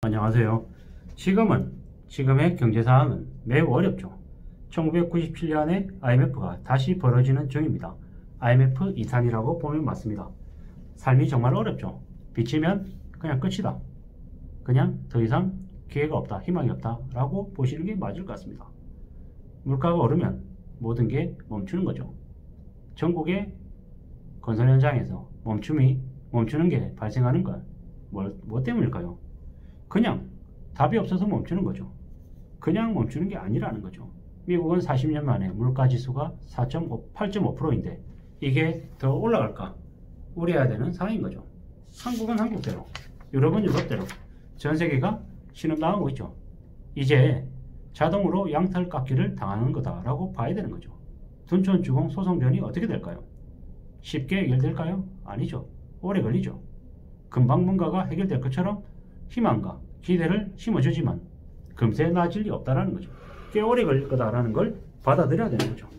안녕하세요. 지금의 경제 상황은 매우 어렵죠. 1997년에 IMF가 다시 벌어지는 중입니다. IMF 2탄이라고 보면 맞습니다. 삶이 정말 어렵죠. 빚지면 그냥 끝이다. 그냥 더 이상 기회가 없다, 희망이 없다 라고 보시는 게 맞을 것 같습니다. 물가가 오르면 모든 게 멈추는 거죠. 전국의 건설 현장에서 멈추는 게 발생하는 건 뭐 때문일까요? 그냥 답이 없어서 멈추는 거죠. 그냥 멈추는 게 아니라는 거죠. 미국은 40년 만에 물가 지수가 8.5%인데 이게 더 올라갈까 우려해야 되는 상황인 거죠. 한국은 한국대로, 유럽은 유럽대로 전 세계가 신음당하고 있죠. 이제 자동으로 양털 깎기를 당하는 거다라고 봐야 되는 거죠. 둔촌주공 소송전이 어떻게 될까요? 쉽게 해결될까요? 아니죠. 오래 걸리죠. 금방 뭔가가 해결될 것처럼 희망과 기대를 심어주지만 금세 나아질 리 없다라는 거죠. 꽤 오래 걸릴 거다라는 걸 받아들여야 되는 거죠.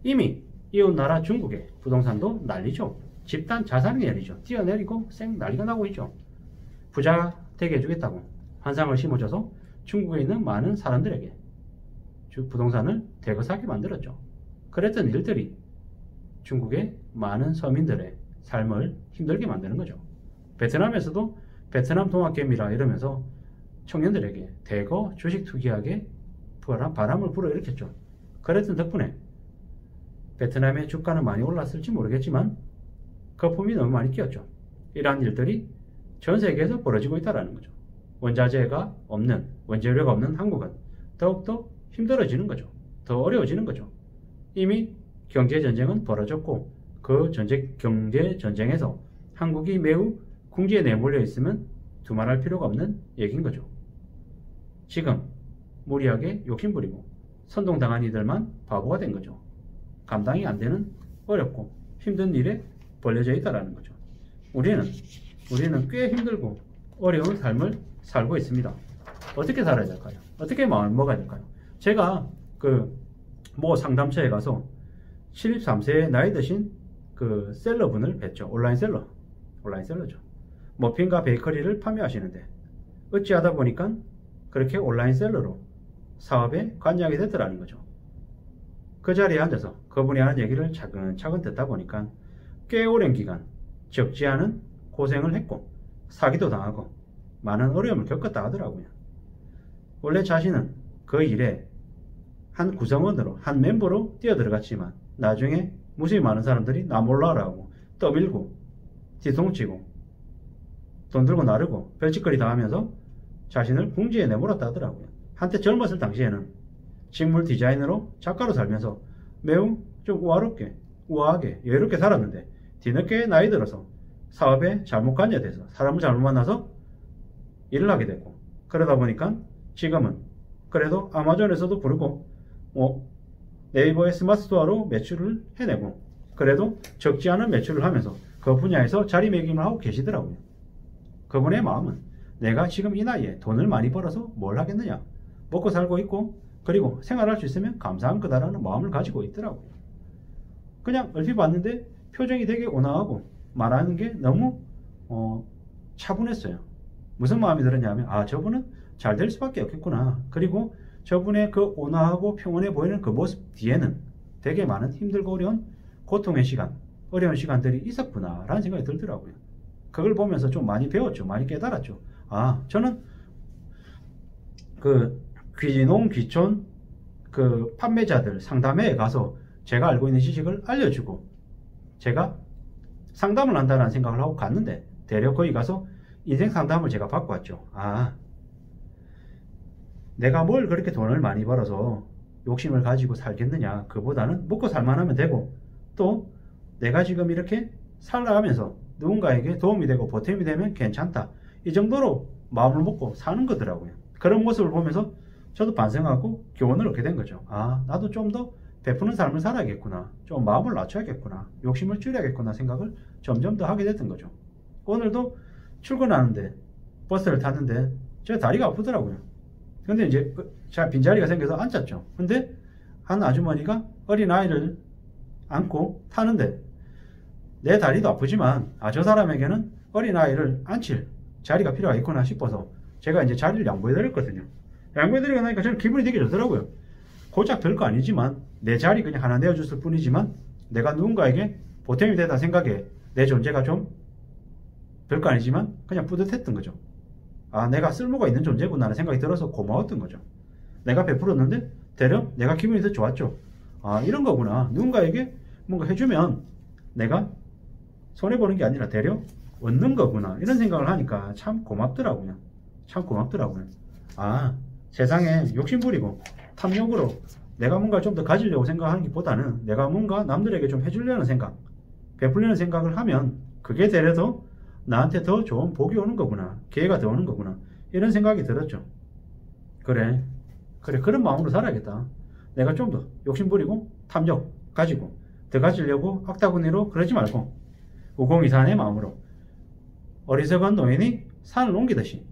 이미 이웃나라 중국의 부동산도 난리죠. 집단 자산이 내리죠. 뛰어내리고 난리가 나고 있죠. 부자 되게 해주겠다고 환상을 심어줘서 중국에 있는 많은 사람들에게 부동산을 대거 사게 만들었죠. 그랬던 일들이 중국의 많은 서민들의 삶을 힘들게 만드는 거죠. 베트남에서도 베트남 동학개미라 이러면서 청년들에게 대거 주식 투기하게 바람을 불어일으켰죠. 그랬던 덕분에 베트남의 주가는 많이 올랐을지 모르겠지만 거품이 너무 많이 끼었죠. 이러한 일들이 전 세계에서 벌어지고 있다는 거죠. 원자재가 없는, 원재료가 없는 한국은 더욱더 힘들어지는 거죠. 더 어려워지는 거죠. 이미 경제전쟁은 벌어졌고 그 경제전쟁에서 한국이 매우 궁지에 내몰려 있으면 두말할 필요가 없는 얘기인 거죠. 지금 무리하게 욕심부리고 선동당한 이들만 바보가 된 거죠. 감당이 안 되는 어렵고 힘든 일에 벌려져 있다는 거죠. 우리는 꽤 힘들고 어려운 삶을 살고 있습니다. 어떻게 살아야 될까요? 어떻게 마음을 먹어야 될까요? 제가 모 상담처에 가서 73세의 나이 드신 셀러분을 뵀죠. 온라인셀러죠. 머핀과 베이커리를 판매하시는데 어찌하다 보니까 그렇게 온라인셀러로 사업에 관여하게 됐더라는 거죠. 그 자리에 앉아서 그분이 하는 얘기를 차근차근 듣다 보니까 꽤 오랜 기간 적지 않은 고생을 했고 사기도 당하고 많은 어려움을 겪었다 하더라고요. 원래 자신은 그 일에 한 구성원으로, 한 멤버로 뛰어들어갔지만 나중에 무수히 많은 사람들이 나 몰라라고 떠밀고 뒤통치고 돈 들고 나르고 별짓거리 당하면서 자신을 궁지에 내몰았다 하더라고요. 한때 젊었을 당시에는 식물 디자이너로 작가로 살면서 매우 좀 우아하게 여유롭게 살았는데 뒤늦게 나이 들어서 사업에 잘못 관여돼서 사람을 잘못 만나서 일을 하게 됐고 그러다 보니까 지금은 그래도 아마존에서도 부르고 네이버의 스마트 스토어로 매출을 해내고 그래도 적지 않은 매출을 하면서 그 분야에서 자리매김을 하고 계시더라고요. 그분의 마음은 내가 지금 이 나이에 돈을 많이 벌어서 뭘 하겠느냐, 먹고 살고 있고 그리고 생활할 수 있으면 감사한 거다라는 마음을 가지고 있더라고요. 그냥 얼핏 봤는데 표정이 되게 온화하고 말하는 게 너무 차분했어요. 무슨 마음이 들었냐면 저분은 잘 될 수밖에 없겠구나. 그리고 저분의 그 온화하고 평온해 보이는 그 모습 뒤에는 되게 많은 힘들고 어려운 고통의 시간, 어려운 시간들이 있었구나 라는 생각이 들더라고요. 그걸 보면서 좀 많이 배웠죠. 많이 깨달았죠. 저는 귀농 귀촌 판매자들 상담회에 가서 제가 알고 있는 지식을 알려주고 제가 상담을 한다는 생각을 하고 갔는데 대략 거기 가서 인생 상담을 제가 받고 왔죠. 내가 뭘 그렇게 돈을 많이 벌어서 욕심을 가지고 살겠느냐. 그보다는 먹고 살만하면 되고 또 내가 지금 이렇게 살아가면서 누군가에게 도움이 되고 보탬이 되면 괜찮다. 이 정도로 마음을 먹고 사는 거더라고요. 그런 모습을 보면서 저도 반성하고 교훈을 얻게 된 거죠. 나도 좀 더 베푸는 삶을 살아야겠구나. 좀 마음을 낮춰야겠구나. 욕심을 줄여야겠구나 생각을 점점 더 하게 됐던 거죠. 오늘도 출근하는데 버스를 탔는데 제 다리가 아프더라고요. 근데 이제 빈자리가 생겨서 앉았죠. 근데 한 아주머니가 어린아이를 안고 타는데 내 다리도 아프지만 저 사람에게는 어린아이를 안칠 자리가 필요하겠구나 싶어서 제가 이제 자리를 양보해드렸거든요. 양보해드리고 나니까 저는 기분이 되게 좋더라고요. 고작 별거 아니지만 내 자리 그냥 하나 내어줬을 뿐이지만 내가 누군가에게 보탬이 되다 생각에 내 존재가 좀 별거 아니지만 그냥 뿌듯했던 거죠. 아, 내가 쓸모가 있는 존재구나 하는 생각이 들어서 고마웠던 거죠. 내가 베풀었는데 되려 내가 기분이 더 좋았죠. 아, 이런 거구나. 누군가에게 뭔가 해주면 내가 손해보는 게 아니라 되려 얻는 거구나. 이런 생각을 하니까 참 고맙더라고요. 참 고맙더라고요. 아, 세상에 욕심부리고 탐욕으로 내가 뭔가 좀 더 가지려고 생각하는 것보다는 내가 뭔가 남들에게 좀 해주려는 생각, 베풀려는 생각을 하면 그게 되려도 나한테 더 좋은 복이 오는 거구나. 기회가 더 오는 거구나. 이런 생각이 들었죠. 그래, 그런 마음으로 살아야겠다. 내가 좀 더 욕심부리고 탐욕 가지고 더 가지려고 악다구니로 그러지 말고 우공이산의 마음으로 어리석은 노인이 산을 옮기듯이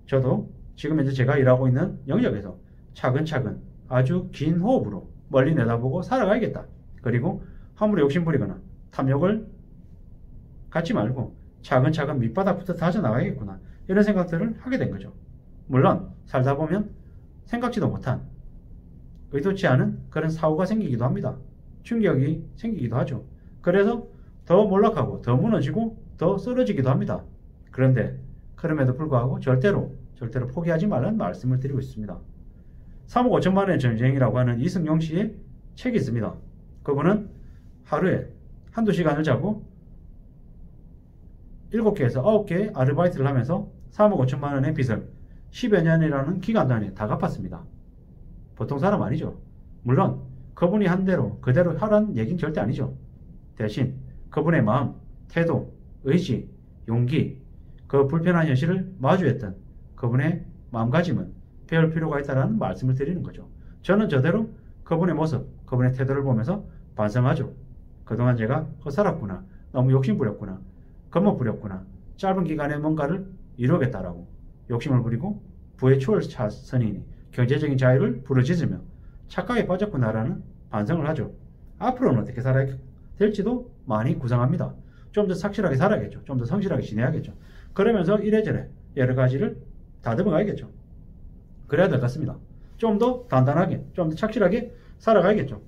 저도 지금 현재 제가 일하고 있는 영역에서 차근차근 아주 긴 호흡으로 멀리 내다보고 살아가야겠다. 그리고 함부로 욕심부리거나 탐욕을 갖지 말고 차근차근 밑바닥부터 다져나가야겠구나. 이런 생각들을 하게 된 거죠. 물론 살다 보면 생각지도 못한 의도치 않은 그런 사고가 생기기도 합니다. 충격이 생기기도 하죠. 그래서 더 몰락하고 더 무너지고 더 쓰러지기도 합니다. 그런데 그럼에도 불구하고 절대로 포기하지 말라는 말씀을 드리고 있습니다. 3억 5천만 원의 전쟁이라고 하는 이승용 씨의 책이 있습니다. 그분은 하루에 한두 시간을 자고 7개에서 9개의 아르바이트를 하면서 3억 5천만 원의 빚을 10여 년이라는 기간 단위에 다 갚았습니다. 보통 사람 아니죠. 물론 그분이 한 대로 그대로 하라는 얘기는 절대 아니죠. 대신 그분의 마음, 태도, 의지, 용기, 그 불편한 현실을 마주했던 그분의 마음가짐은 배울 필요가 있다는 말씀을 드리는 거죠. 저는 저대로 그분의 모습, 그분의 태도를 보면서 반성하죠. 그동안 제가 헛살았구나. 너무 욕심부렸구나. 겁먹부렸구나. 짧은 기간에 뭔가를 이루겠다라고 욕심을 부리고 부의 추월 선이니 경제적인 자유를 부르짖으며 착각에 빠졌구나라는 반성을 하죠. 앞으로는 어떻게 살아야 될지도 많이 구상합니다. 좀 더 착실하게 살아야겠죠. 좀 더 성실하게 지내야겠죠. 그러면서 이래저래 여러 가지를 다듬어 가야겠죠. 그래야 될 것 같습니다. 좀 더 단단하게, 좀 더 착실하게 살아가야겠죠.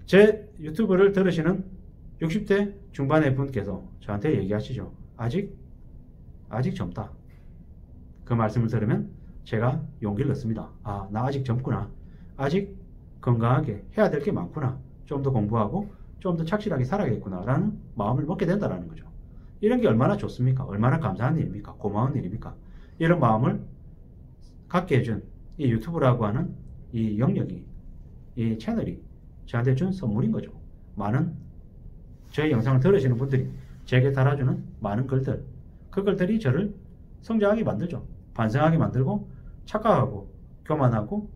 제 유튜브를 들으시는 60대 중반의 분께서 저한테 얘기하시죠. 아직 젊다. 그 말씀을 들으면 제가 용기를 얻습니다. 아, 나 아직 젊구나. 아직 건강하게 해야 될 게 많구나. 좀 더 공부하고 좀 더 착실하게 살아야겠구나 라는 마음을 먹게 된다는 거죠. 이런 게 얼마나 좋습니까? 얼마나 감사한 일입니까? 고마운 일입니까? 이런 마음을 갖게 해준 이 유튜브라고 하는 이 영역이, 이 채널이 저한테 준 선물인 거죠. 많은 저희 영상을 들으시는 분들이 제게 달아주는 많은 글들, 그 글들이 저를 성장하게 만들죠. 반성하게 만들고 착각하고 교만하고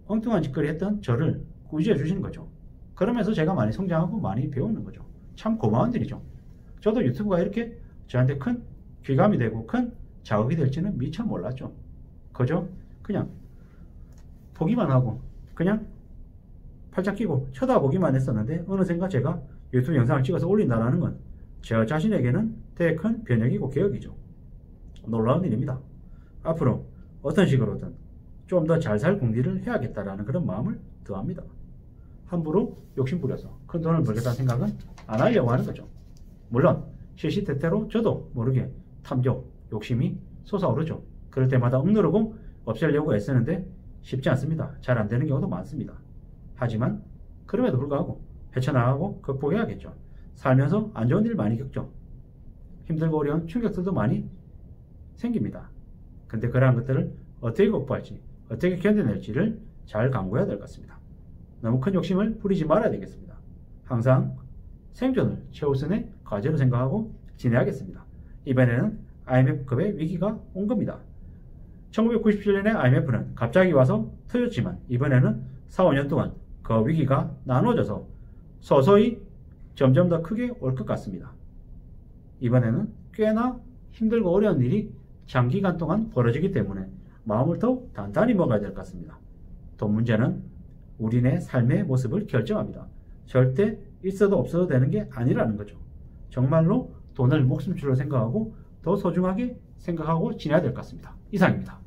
엉뚱한 짓거리 했던 저를 구제해 주시는 거죠. 그러면서 제가 많이 성장하고 많이 배우는 거죠. 참 고마운 일이죠. 저도 유튜브가 이렇게 저한테 큰 귀감이 되고 큰 자극이 될지는 미처 몰랐죠. 그저 그냥 보기만 하고 그냥 팔짱 끼고 쳐다보기만 했었는데 어느샌가 제가 유튜브 영상을 찍어서 올린다는 건 저 자신에게는 되게 큰 변혁이고 개혁이죠. 놀라운 일입니다. 앞으로 어떤 식으로든 좀 더 잘 살 공리를 해야겠다라는 그런 마음을 더합니다. 함부로 욕심부려서 큰 돈을 벌겠다는 생각은 안 하려고 하는 거죠. 물론 시시때때로 저도 모르게 탐욕, 욕심이 솟아오르죠. 그럴 때마다 억누르고 없애려고 애쓰는데 쉽지 않습니다. 잘 안 되는 경우도 많습니다. 하지만 그럼에도 불구하고 헤쳐나가고 극복해야겠죠. 살면서 안 좋은 일 많이 겪죠. 힘들고 어려운 충격들도 많이 생깁니다. 근데 그러한 것들을 어떻게 극복할지, 어떻게 견뎌낼지를 잘 강구해야 될 것 같습니다. 너무 큰 욕심을 부리지 말아야 되겠습니다. 항상 생존을 최우선의 과제로 생각하고 지내야겠습니다. 이번에는 IMF급의 위기가 온 겁니다. 1997년에 IMF는 갑자기 와서 터졌지만 이번에는 4, 5년 동안 그 위기가 나눠져서 서서히 점점 더 크게 올 것 같습니다. 이번에는 꽤나 힘들고 어려운 일이 장기간 동안 벌어지기 때문에 마음을 더 단단히 먹어야 될 것 같습니다. 돈 문제는 우리네 삶의 모습을 결정합니다. 절대 있어도 없어도 되는 게 아니라는 거죠. 정말로 돈을 목숨줄로 생각하고 더 소중하게 생각하고 지내야 될 것 같습니다. 이상입니다.